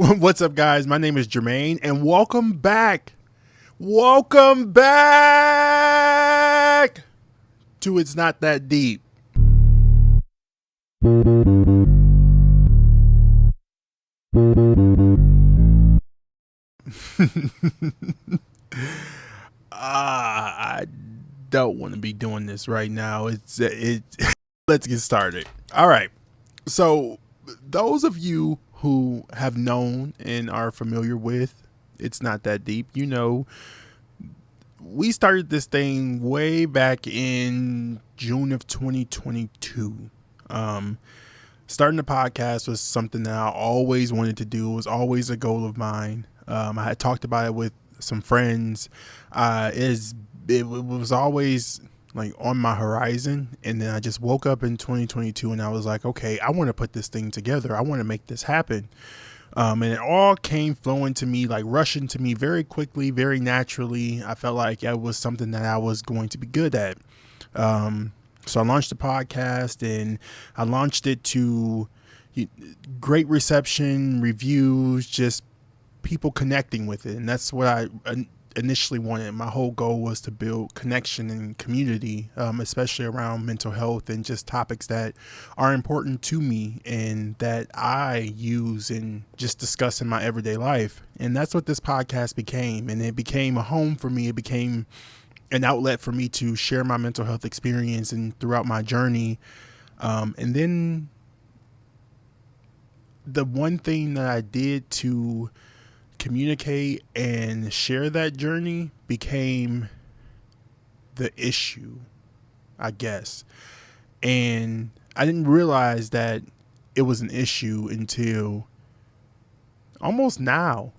What's up, guys? My name is Jermaine, and welcome back. Welcome back to It's Not That Deep. I don't want to be doing this right now. Let's get started. All right. So, those of you who have known and are familiar with It's Not That Deep, you know, we started this thing way back in June of 2022. Starting the podcast was something that I always wanted to do. It was always a goal of mine. I had talked about it with some friends. It was always like on my horizon, and then I just woke up in 2022 and I was like, okay, I want to put this thing together. I want to make this happen. And it all came flowing to me, like rushing to me very quickly, very naturally. I felt like it was something that I was going to be good at. So I launched the podcast, and I launched it to great reception, reviews, just people connecting with it. And that's what I initially wanted. My whole goal was to build connection and community, especially around mental health and just topics that are important to me and that I use and just discuss in my everyday life. And that's what this podcast became. And it became a home for me. It became an outlet for me to share my mental health experience and throughout my journey. And then the one thing that I did to communicate and share that journey became the issue, I guess. And I didn't realize that it was an issue until almost now,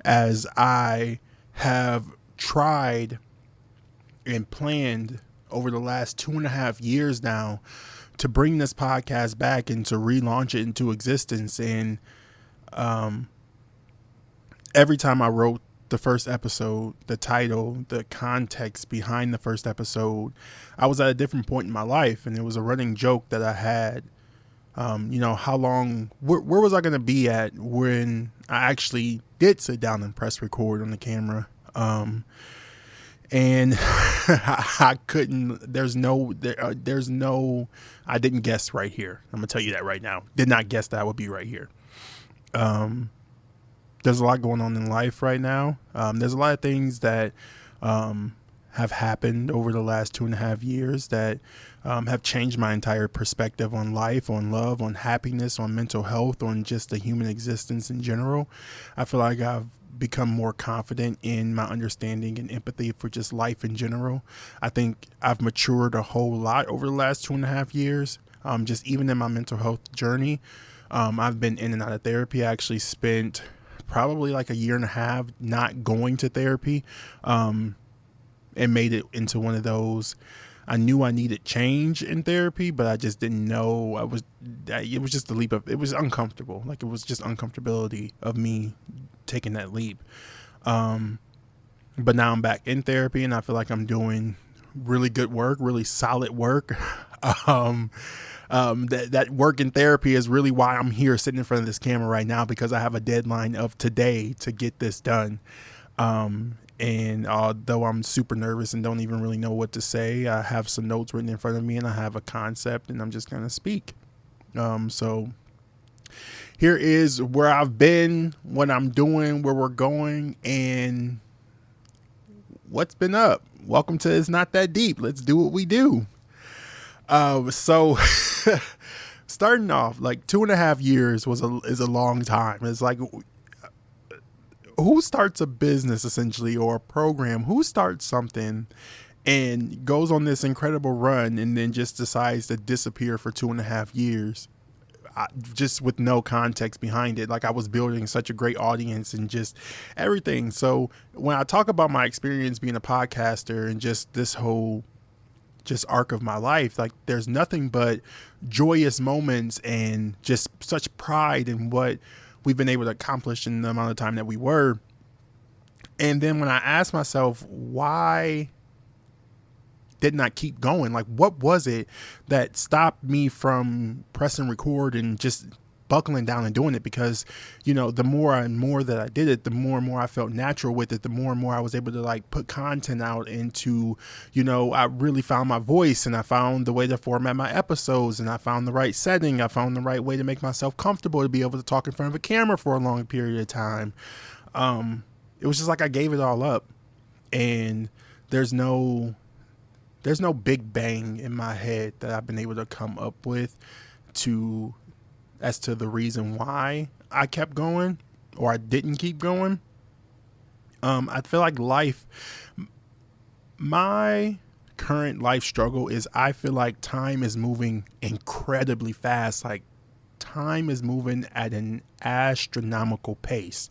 as I have tried and planned over the last 2.5 years now to bring this podcast back and to relaunch it into existence. And every time I wrote the first episode, the title, the context behind the first episode, I was at a different point in my life, and it was a running joke that I had. How long, where was I going to be at when I actually did sit down and press record on the camera? And I couldn't, I didn't guess right here. I'm gonna tell you that right now. Did not guess that I would be right here. There's a lot going on in life right now. There's a lot of things that have happened over the last 2.5 years that have changed my entire perspective on life, on love, on happiness, on mental health, on just the human existence in general. I feel like I've become more confident in my understanding and empathy for just life in general. I think I've matured a whole lot over the last 2.5 years, just even in my mental health journey. I've been in and out of therapy. I actually spent probably like 1.5 years not going to therapy, and made it into one of those. I knew I needed change in therapy, but I just didn't know it was just a leap it was uncomfortable. Like, it was just uncomfortability of me taking that leap. But now I'm back in therapy, and I feel like I'm doing really good work, really solid work. That work in therapy is really why I'm here sitting in front of this camera right now, because I have a deadline of today to get this done. And although I'm super nervous and don't even really know what to say, I have some notes written in front of me, and I have a concept, and I'm just going to speak. So here is where I've been, what I'm doing, where we're going, and what's been up. Welcome to It's Not That Deep. Let's do what we do. So starting off, like 2.5 years is a long time. It's like, who starts a business essentially, or a program? Who starts something and goes on this incredible run and then just decides to disappear for 2.5 years? Just with no context behind it. Like, I was building such a great audience and just everything. So when I talk about my experience being a podcaster and just this whole just arc of my life, like, there's nothing but joyous moments and just such pride in what we've been able to accomplish in the amount of time that we were. And then when I asked myself, why didn't I keep going? Like, what was it that stopped me from pressing record and just buckling down and doing it because, the more and more that I did it, the more and more I felt natural with it, the more and more I was able to like put content out into, I really found my voice, and I found the way to format my episodes, and I found the right setting. I found the right way to make myself comfortable to be able to talk in front of a camera for a long period of time. It was just like I gave it all up, and there's no big bang in my head that I've been able to come up with as to the reason why I kept going or I didn't keep going. I feel like my current life struggle is I feel like time is moving incredibly fast. Like time is moving at an astronomical pace.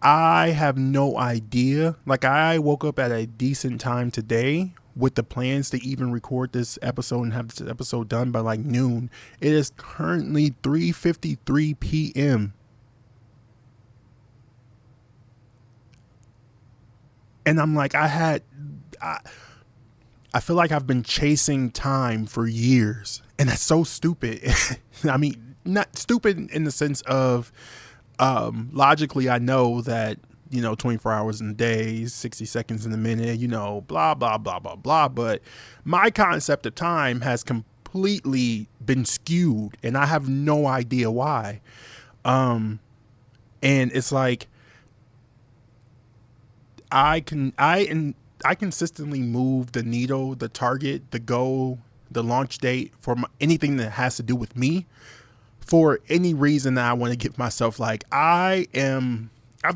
I have no idea. Like I woke up at a decent time today with the plans to even record this episode and have this episode done by like noon. It is currently 3:53 p.m. And I'm like, I feel like I've been chasing time for years, and that's so stupid. I mean, not stupid in the sense of, logically, I know that, 24 hours in a day, 60 seconds in a minute, blah, blah, blah, blah, blah. But my concept of time has completely been skewed, and I have no idea why. And it's like, I consistently move the needle, the target, the goal, the launch date for anything that has to do with me for any reason that I want to give myself. Like I've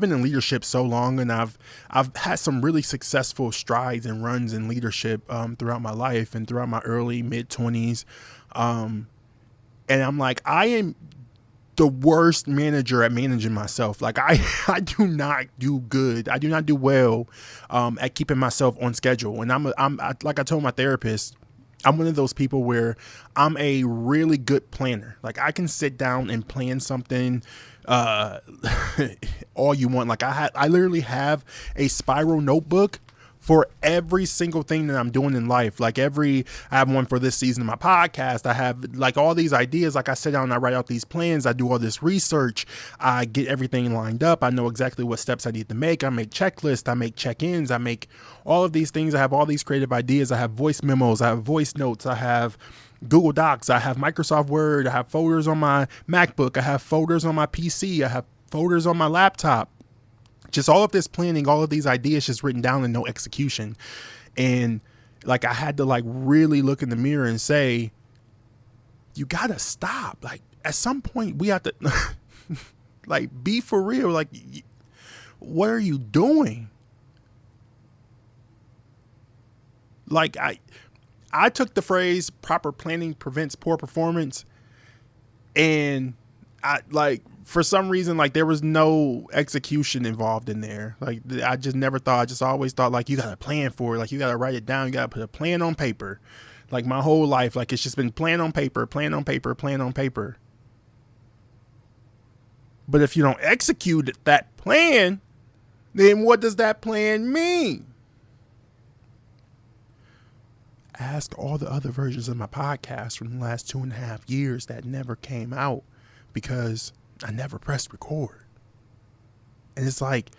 been in leadership so long, and I've had some really successful strides and runs in leadership throughout my life and throughout my early mid 20s. And I'm like, I am the worst manager at managing myself. Like I do not do good. I do not do well at keeping myself on schedule. And I'm like I told my therapist, I'm one of those people where I'm a really good planner. Like I can sit down and plan something all you want. Like I literally have a spiral notebook for every single thing that I'm doing in life. Like I have one for this season of my podcast. I have like all these ideas. Like I sit down and I write out these plans. I do all this research. I get everything lined up. I know exactly what steps I need to make. I make checklists. I make check-ins. I make all of these things. I have all these creative ideas. I have voice memos. I have voice notes. I have Google Docs. I have Microsoft Word. I have folders on my MacBook. I have folders on my PC. I have folders on my laptop. Just all of this planning, all of these ideas just written down and no execution. And like I had to like really look in the mirror and say, you gotta stop. Like at some point we have to like be for real. Like what are you doing? Like I took the phrase proper planning prevents poor performance, and for some reason, like there was no execution involved in there. Like I just never thought, I just always thought like you got to plan for it. Like you got to write it down. You got to put a plan on paper. Like my whole life, like it's just been plan on paper, plan on paper, plan on paper. But if you don't execute that plan, then what does that plan mean? Ask all the other versions of my podcast from the last 2.5 years that never came out because I never pressed record. And it's like,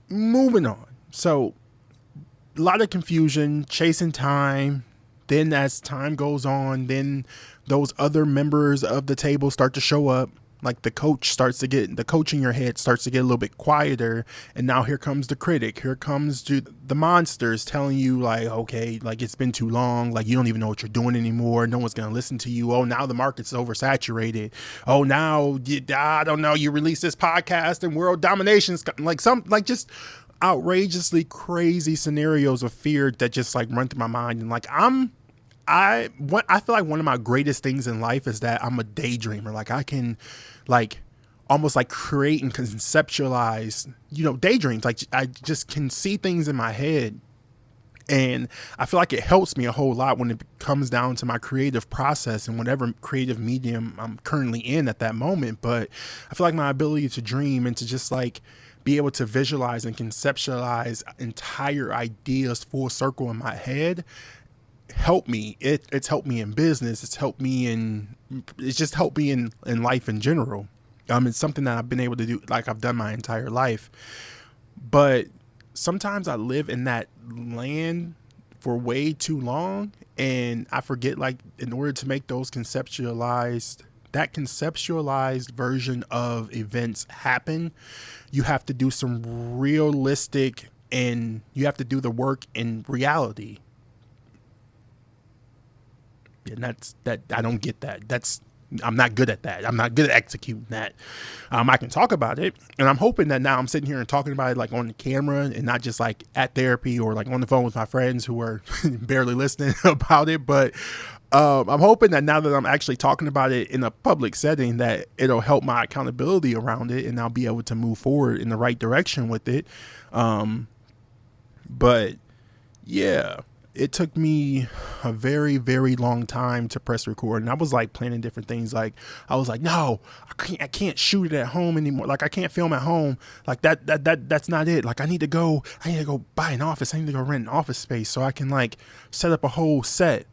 moving on. So a lot of confusion, chasing time. Then as time goes on, then those other members of the table start to show up. Like the coach in your head starts to get a little bit quieter. And now here comes the critic. Here comes the monsters telling you like, okay, like it's been too long. Like you don't even know what you're doing anymore. No one's going to listen to you. Oh, now the market's oversaturated. Oh, now I don't know. You release this podcast and world domination's like just outrageously crazy scenarios of fear that just like run through my mind. And like I feel like one of my greatest things in life is that I'm a daydreamer. Like I can like almost like create and conceptualize, daydreams. Like I just can see things in my head. And I feel like it helps me a whole lot when it comes down to my creative process and whatever creative medium I'm currently in at that moment. But I feel like my ability to dream and to just like be able to visualize and conceptualize entire ideas full circle in my head helped me. It's helped me in business. It's just helped me in life in general. It's something that I've been able to do, like I've done my entire life. But sometimes I live in that land for way too long, and I forget, like, in order to make that conceptualized version of events happen, you have to do some realistic, and you have to do the work in reality. And I don't get that. I'm not good at that. I'm not good at executing that. I can talk about it, and I'm hoping that now I'm sitting here and talking about it like on the camera and not just like at therapy or like on the phone with my friends who are barely listening about it. But I'm hoping that now that I'm actually talking about it in a public setting, that it'll help my accountability around it, and I'll be able to move forward in the right direction with it. But yeah, it took me a very, very long time to press record. And I was like planning different things. Like I was like, no, I can't shoot it at home anymore. Like I can't film at home. Like that's not it. Like I need to go buy an office. I need to go rent an office space so I can like set up a whole set.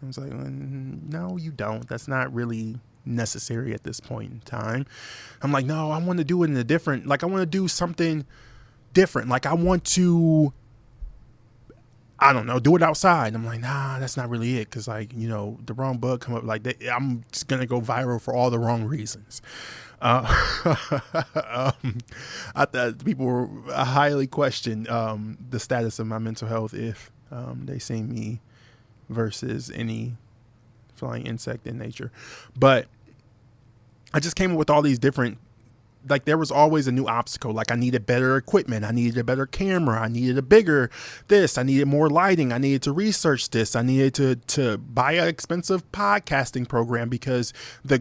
I was like, no, you don't. That's not really necessary at this point in time. I'm like, no, I want to do it in a different, like I want to do something different. Like I want to, I don't know, do it outside. I'm like, nah, that's not really it. Cause like, the wrong bug come up like that. I'm just going to go viral for all the wrong reasons. I thought people highly questioned the status of my mental health if they see me versus any flying insect in nature. But I just came up with all these different, like there was always a new obstacle. Like I needed better equipment. I needed a better camera. I needed a bigger this. I needed more lighting. I needed to research this. I needed to buy an expensive podcasting program because the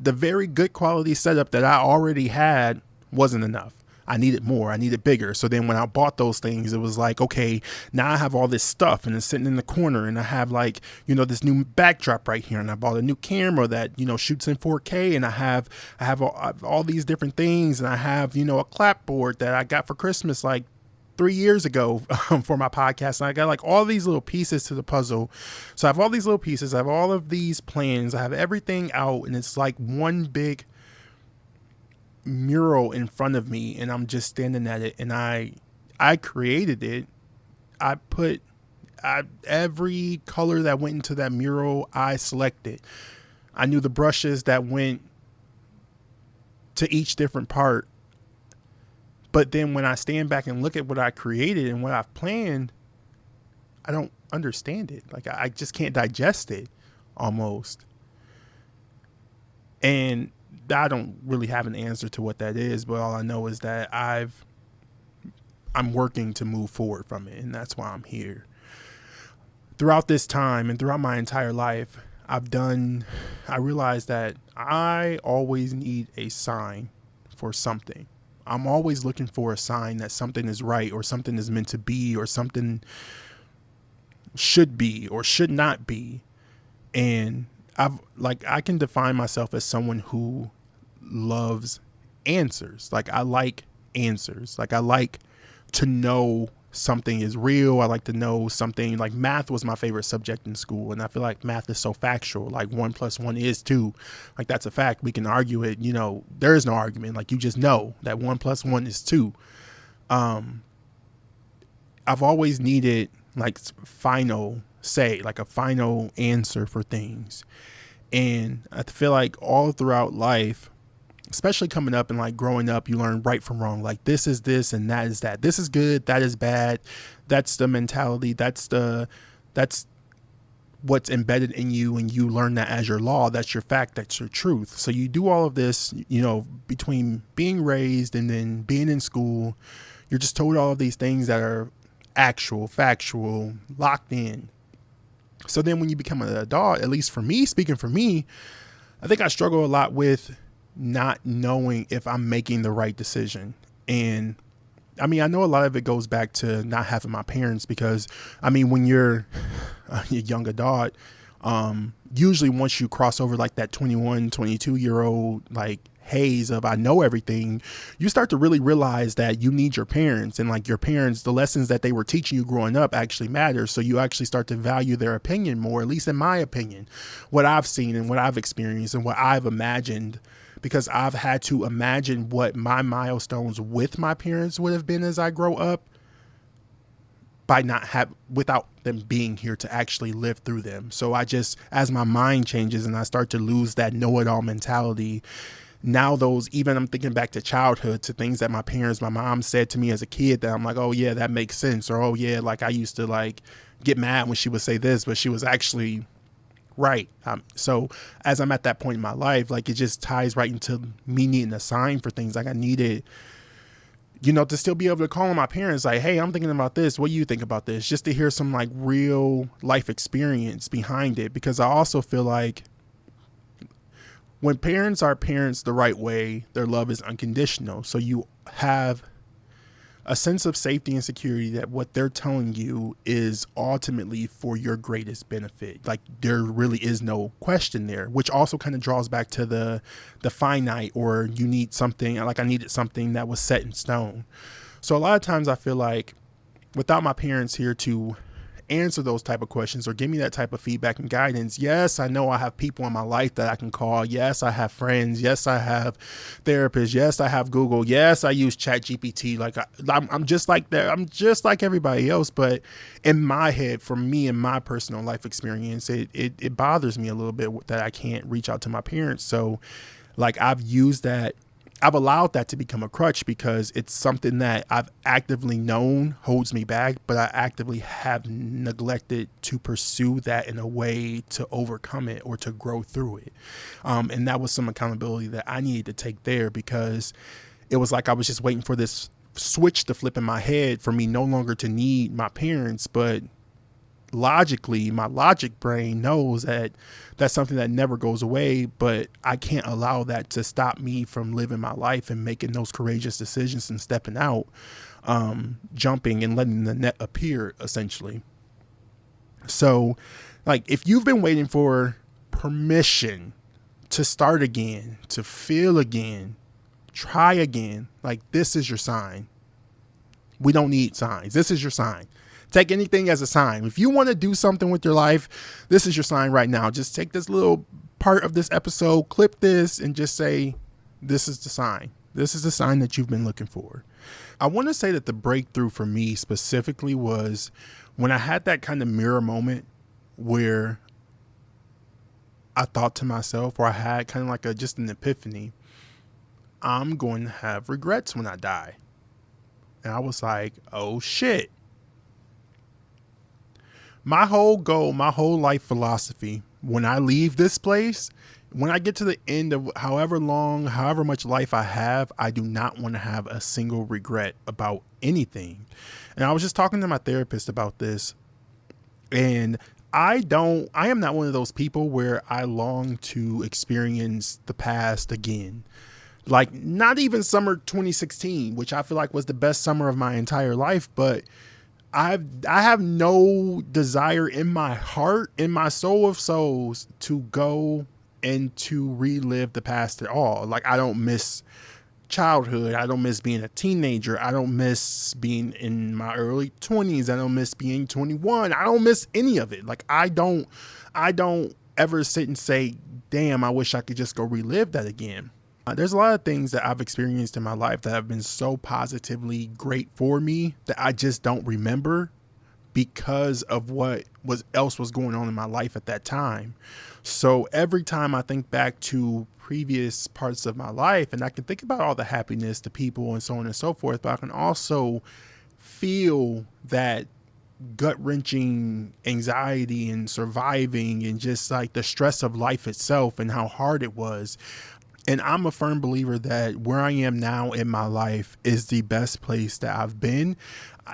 very good quality setup that I already had wasn't enough. I needed more. I needed bigger. So then when I bought those things, it was like, okay, now I have all this stuff and it's sitting in the corner, and I have like, this new backdrop right here, and I bought a new camera that, shoots in 4K, and I have all these different things, and I have, a clapboard that I got for Christmas like 3 years ago for my podcast. And I got like all these little pieces to the puzzle. So I have all these little pieces. I have all of these plans. I have everything out, and it's like one big mural in front of me, and I'm just standing at it, and I created it. Every color that went into that mural, I selected. I knew the brushes that went to each different part. But then when I stand back and look at what I created and what I've planned, I don't understand it. Like I just can't digest it almost. And I don't really have an answer to what that is, but all I know is that I'm working to move forward from it, and that's why I'm here. Throughout this time and throughout my entire life, I realized that I always need a sign for something. I'm always looking for a sign that something is right, or something is meant to be, or something should be or should not be. And I can define myself as someone who loves answers. Like I like answers. Like I like to know something is real. I like to know something. Like math was my favorite subject in school, and I feel like math is so factual. Like 1 + 1 is 2. Like that's a fact. We can argue it. There is no argument. Like you just know that 1 + 1 is 2. I've always needed like final say, like a final answer for things. And I feel like all throughout life, especially coming up and like growing up, you learn right from wrong. Like this is this and that is that. This is good. That is bad. That's the mentality. That's what's embedded in you, and you learn that as your law. That's your fact. That's your truth. So you do all of this, between being raised and then being in school, you're just told all of these things that are actual, factual, locked in. So then when you become an adult, at least for me, speaking for me, I think I struggle a lot with not knowing if I'm making the right decision. And I know a lot of it goes back to not having my parents, because when you're a young adult, Usually once you cross over like that 21, 22-year-old like haze of I know everything, you start to really realize that you need your parents, and like your parents, the lessons that they were teaching you growing up actually matter. So you actually start to value their opinion more, at least in my opinion, what I've seen and what I've experienced and what I've imagined, because I've had to imagine what my milestones with my parents would have been as I grow up, by without them being here to actually live through them. So I just, as my mind changes and I start to lose that know-it-all mentality, now even I'm thinking back to childhood, to things that my mom said to me as a kid that I'm like, oh yeah, that makes sense. Or, oh yeah, like I used to like get mad when she would say this, but she was actually right. So as I'm at that point in my life, like it just ties right into me needing a sign for things. Like I needed, to still be able to call on my parents like, hey, I'm thinking about this. What do you think about this? Just to hear some like real life experience behind it. Because I also feel like when parents are parents the right way, their love is unconditional. So you have a sense of safety and security that what they're telling you is ultimately for your greatest benefit. Like there really is no question there, which also kind of draws back to the finite, or you need something, like I needed something that was set in stone. So a lot of times I feel like without my parents here to answer those type of questions or give me that type of feedback and guidance, yes, I know I have people in my life that I can call. Yes, I have friends. Yes, I have therapists. Yes, I have Google. Yes, I use ChatGPT. Like I'm just like that. I'm just like everybody else. But in my head, for me and my personal life experience, it bothers me a little bit that I can't reach out to my parents. So like I've allowed that to become a crutch, because it's something that I've actively known holds me back, but I actively have neglected to pursue that in a way to overcome it or to grow through it. And that was some accountability that I needed to take there, because it was like I was just waiting for this switch to flip in my head for me no longer to need my parents. But logically, my logic brain knows that that's something that never goes away, but I can't allow that to stop me from living my life and making those courageous decisions and stepping out, jumping and letting the net appear, essentially. So like if you've been waiting for permission to start again, to feel again, try again, like this is your sign. We don't need signs. This is your sign. Take anything as a sign. If you want to do something with your life, this is your sign right now. Just take this little part of this episode, clip this, and just say, this is the sign. This is the sign that you've been looking for. I want to say that the breakthrough for me specifically was when I had that kind of mirror moment where I thought to myself, or I had kind of like just an epiphany, I'm going to have regrets when I die. And I was like, oh shit. My whole goal, my whole life philosophy, when I leave this place, when I get to the end of however much life I have, I do not want to have a single regret about anything. And I was just talking to my therapist about this, and I am not one of those people where I long to experience the past again. Like not even summer 2016, which I feel like was the best summer of my entire life, but I have no desire in my heart, in my soul of souls, to go and to relive the past at all. Like I don't miss childhood. I don't miss being a teenager. I don't miss being in my early 20s. I don't miss being 21. I don't miss any of it. Like I don't ever sit and say, damn, I wish I could just go relive that again. There's a lot of things that I've experienced in my life that have been so positively great for me that I just don't remember because of what else was going on in my life at that time. So every time I think back to previous parts of my life, and I can think about all the happiness, the people, and so on and so forth, but I can also feel that gut-wrenching anxiety and surviving and just like the stress of life itself and how hard it was. And I'm a firm believer that where I am now in my life is the best place that I've been.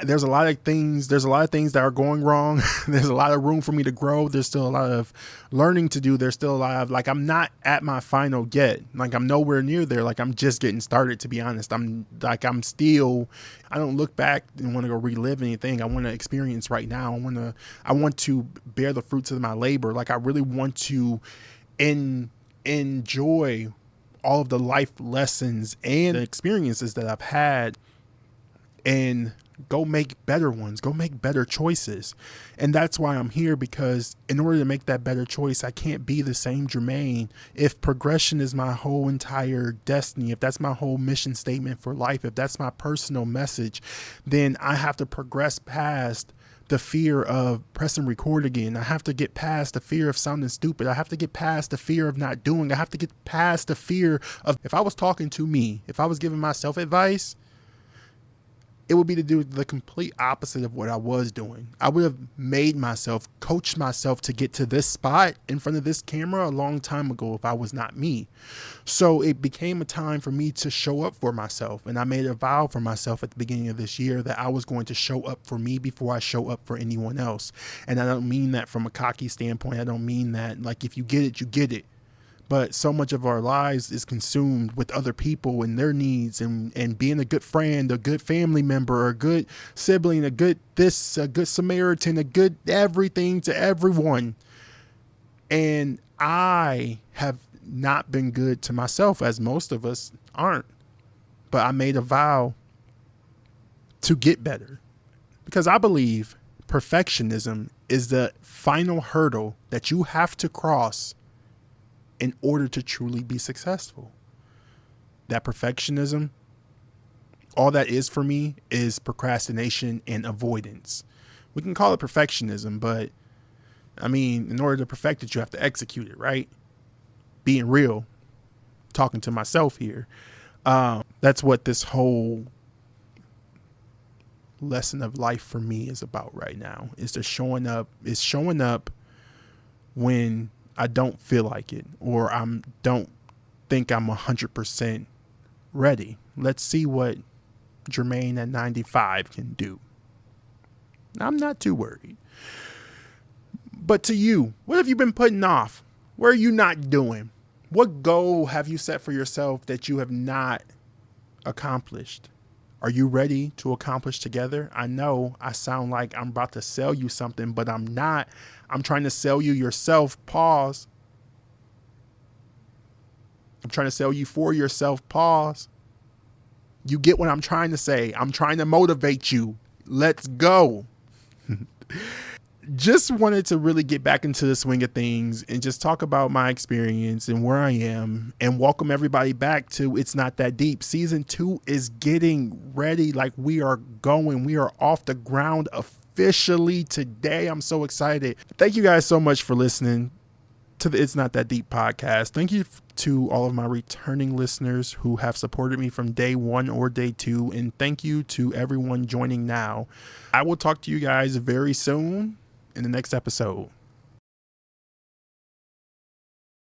There's a lot of things that are going wrong. There's a lot of room for me to grow. There's still a lot of learning to do. There's still a lot of, like, I'm not at my final yet. Like, I'm nowhere near there. Like, I'm just getting started, to be honest. I don't look back and want to go relive anything. I want to experience right now. I want to bear the fruits of my labor. Like, I really want to enjoy all of the life lessons and the experiences that I've had and go make better ones, go make better choices. And that's why I'm here, because in order to make that better choice, I can't be the same Jermaine. If progression is my whole entire destiny, if that's my whole mission statement for life, if that's my personal message, then I have to progress past the fear of pressing record again. I have to get past the fear of sounding stupid. I have to get past the fear of not doing. I have to get past the fear of, if I was talking to me, if I was giving myself advice, it would be to do the complete opposite of what I was doing. I would have coached myself to get to this spot in front of this camera a long time ago if I was not me. So it became a time for me to show up for myself. And I made a vow for myself at the beginning of this year that I was going to show up for me before I show up for anyone else. And I don't mean that from a cocky standpoint. I don't mean that like, if you get it, you get it. But so much of our lives is consumed with other people and their needs and being a good friend, a good family member, a good sibling, a good Samaritan, a good everything to everyone. And I have not been good to myself, as most of us aren't. But I made a vow to get better, because I believe perfectionism is the final hurdle that you have to cross in order to truly be successful. That perfectionism, all that is for me is procrastination and avoidance. We can call it perfectionism, but I mean, in order to perfect it, you have to execute it, right? Being real, talking to myself here. That's what this whole lesson of life for me is about right now, is showing up when I don't feel like it, or don't think I'm 100% ready. Let's see what Jermaine at 95 can do. I'm not too worried. But to you, what have you been putting off? What are you not doing? What goal have you set for yourself that you have not accomplished? Are you ready to accomplish together? I know I sound like I'm about to sell you something, but I'm not. I'm trying to sell you yourself. Pause. I'm trying to sell you for yourself. Pause. You get what I'm trying to say. I'm trying to motivate you. Let's go. Just wanted to really get back into the swing of things and just talk about my experience and where I am, and welcome everybody back to It's Not That Deep. Season 2 is getting ready. Like, we are off the ground officially today. I'm so excited. Thank you guys so much for listening to the It's Not That Deep podcast. Thank you to all of my returning listeners who have supported me from day 1 or day 2. And thank you to everyone joining now. I will talk to you guys very soon in the next episode.